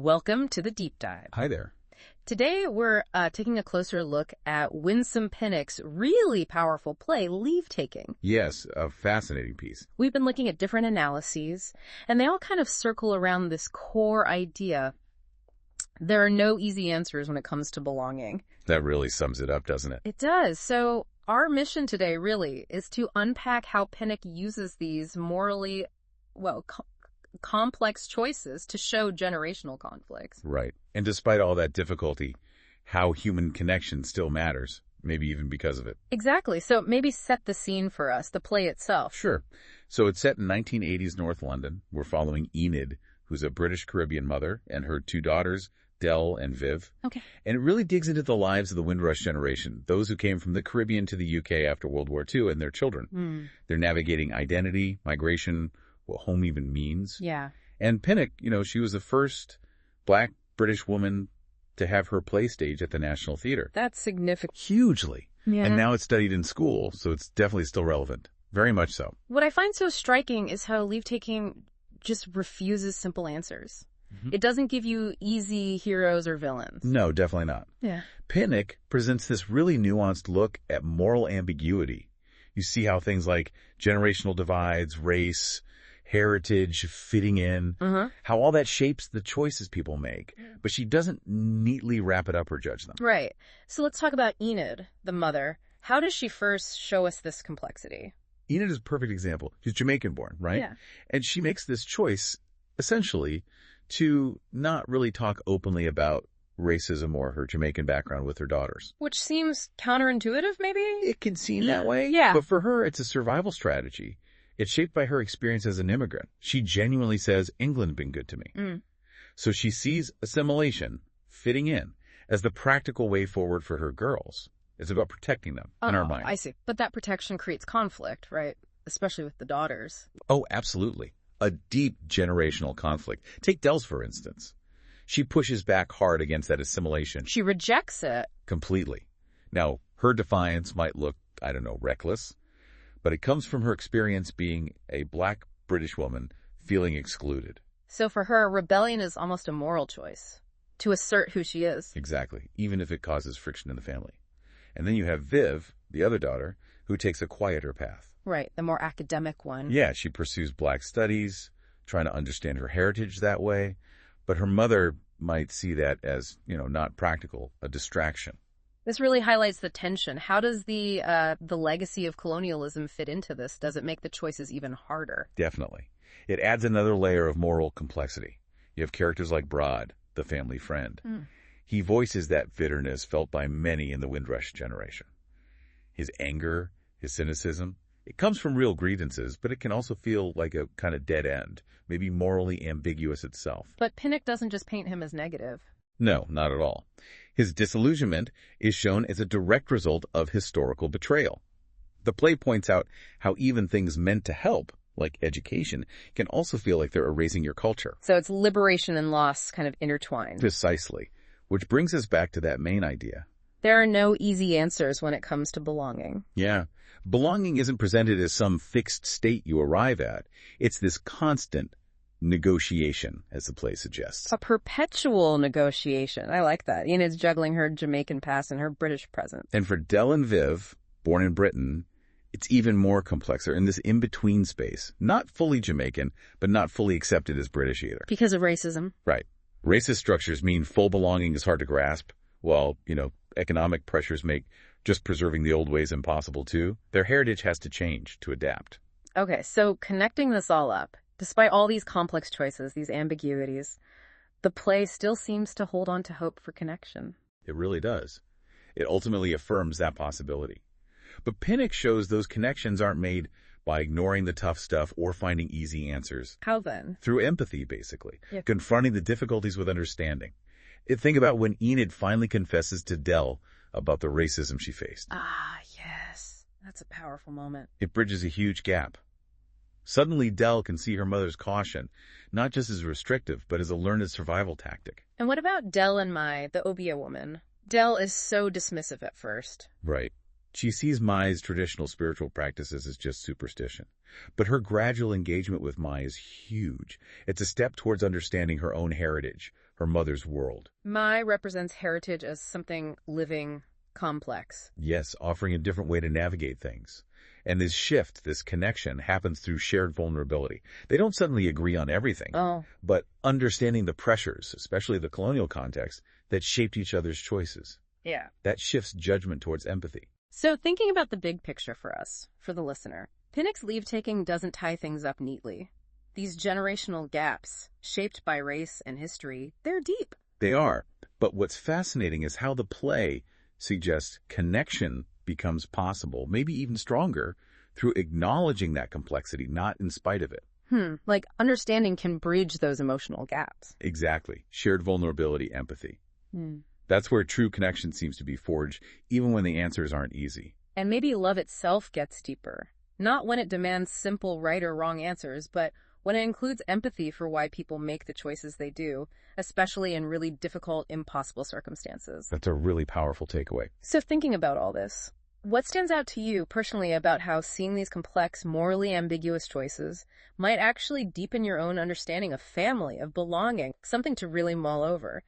Welcome to the Deep Dive. Hi there. Today we're taking a closer look at Winsome Pinnock's really powerful play, Leave-Taking. Yes, a fascinating piece. We've been looking at different analyses, and they all kind of circle around this core idea. There are no easy answers when it comes to belonging. That really sums it up, doesn't it? It does. So our mission today really is to unpack how Pinnock uses these morally, complex choices to show generational conflicts. Right. And despite all that difficulty, how human connection still matters, maybe even because of it. Exactly. So maybe set the scene for us, the play itself. Sure. So it's set in 1980s North London. We're following Enid, who's a British Caribbean mother, and her two daughters, Dell and Viv. Okay. And it really digs into the lives of the Windrush generation, those who came from the Caribbean to the UK after World War II and their children. They're navigating identity, migration, what home even means. Yeah. And Pinnock, she was the first Black British woman to have her play stage at the National Theatre. That's significant. Hugely. Yeah. And now it's studied in school, so it's definitely still relevant. Very much so. What I find so striking is how Leave-Taking just refuses simple answers. It doesn't give you easy heroes or villains. No, definitely not. Yeah. Pinnock presents this really nuanced look at moral ambiguity. You see how things like generational divides, race, heritage, fitting in, how all that shapes the choices people make. But she doesn't neatly wrap it up or judge them. Right. So let's talk about Enid, the mother. How does she first show us this complexity? Enid is a perfect example. She's Jamaican-born, right? Yeah. And she makes this choice, essentially, to not really talk openly about racism or her Jamaican background with her daughters. Which seems counterintuitive, maybe? It can seem that way. Yeah. But for her, it's a survival strategy. It's shaped by her experience as an immigrant. She genuinely says, England's been good to me. So she sees assimilation, fitting in, as the practical way forward for her girls. It's about protecting them in our mind. I see. But that protection creates conflict, right? Especially with the daughters. Oh, absolutely. A deep generational conflict. Take Dell's, for instance. She pushes back hard against that assimilation. She rejects it. Completely. Now, her defiance might look, reckless, but it comes from her experience being a Black British woman feeling excluded. So for her, rebellion is almost a moral choice, to assert who she is. Exactly, even if it causes friction in the family. And then you have Viv, the other daughter, who takes a quieter path. Right, the more academic one. Yeah, she pursues Black studies, trying to understand her heritage that way, but her mother might see that as, not practical, a distraction. This really highlights the tension. How does the legacy of colonialism fit into this? Does it make the choices even harder? Definitely. It adds another layer of moral complexity. You have characters like Broad, the family friend. He voices that bitterness felt by many in the Windrush generation. His anger, his cynicism, it comes from real grievances, but it can also feel like a kind of dead end, maybe morally ambiguous itself. But Pinnock doesn't just paint him as negative. No, not at all. His disillusionment is shown as a direct result of historical betrayal. The play points out how even things meant to help, like education, can also feel like they're erasing your culture. So it's liberation and loss kind of intertwined. Precisely. Which brings us back to that main idea. There are no easy answers when it comes to belonging. Yeah. Belonging isn't presented as some fixed state you arrive at. It's this constant negotiation, as the play suggests. A perpetual negotiation. I like that. Enid's juggling her Jamaican past and her British present. And for Dell and Viv, born in Britain, it's even more complex. They're in this in-between space. Not fully Jamaican, but not fully accepted as British either. Because of racism. Right. Racist structures mean full belonging is hard to grasp, while, economic pressures make just preserving the old ways impossible too. Their heritage has to change to adapt. Okay, so connecting this all up, despite all these complex choices, these ambiguities, the play still seems to hold on to hope for connection. It really does. It ultimately affirms that possibility. But Pinnock shows those connections aren't made by ignoring the tough stuff or finding easy answers. How then? Through empathy, basically. Yeah. Confronting the difficulties with understanding. Think about when Enid finally confesses to Dell about the racism she faced. Ah, yes. That's a powerful moment. It bridges a huge gap. Suddenly, Dell can see her mother's caution, not just as restrictive, but as a learned survival tactic. And what about Dell and Mai, the Obia woman? Dell is so dismissive at first. Right. She sees Mai's traditional spiritual practices as just superstition. But her gradual engagement with Mai is huge. It's a step towards understanding her own heritage, her mother's world. My represents heritage as something living, complex. Yes, offering a different way to navigate things. And this shift, this connection, happens through shared vulnerability. They don't suddenly agree on everything, but understanding the pressures, especially the colonial context, that shaped each other's choices. Yeah. That shifts judgment towards empathy. So thinking about the big picture for us, for the listener, Pinnock's leave-taking doesn't tie things up neatly. These generational gaps, shaped by race and history, they're deep. They are. But what's fascinating is how the play suggests connection becomes possible, maybe even stronger, through acknowledging that complexity, not in spite of it. Like understanding can bridge those emotional gaps. Exactly. Shared vulnerability, empathy. That's where true connection seems to be forged, even when the answers aren't easy. And maybe love itself gets deeper. Not when it demands simple right or wrong answers, but when it includes empathy for why people make the choices they do, especially in really difficult, impossible circumstances. That's a really powerful takeaway. So thinking about all this, what stands out to you personally about how seeing these complex, morally ambiguous choices might actually deepen your own understanding of family, of belonging, something to really mull over?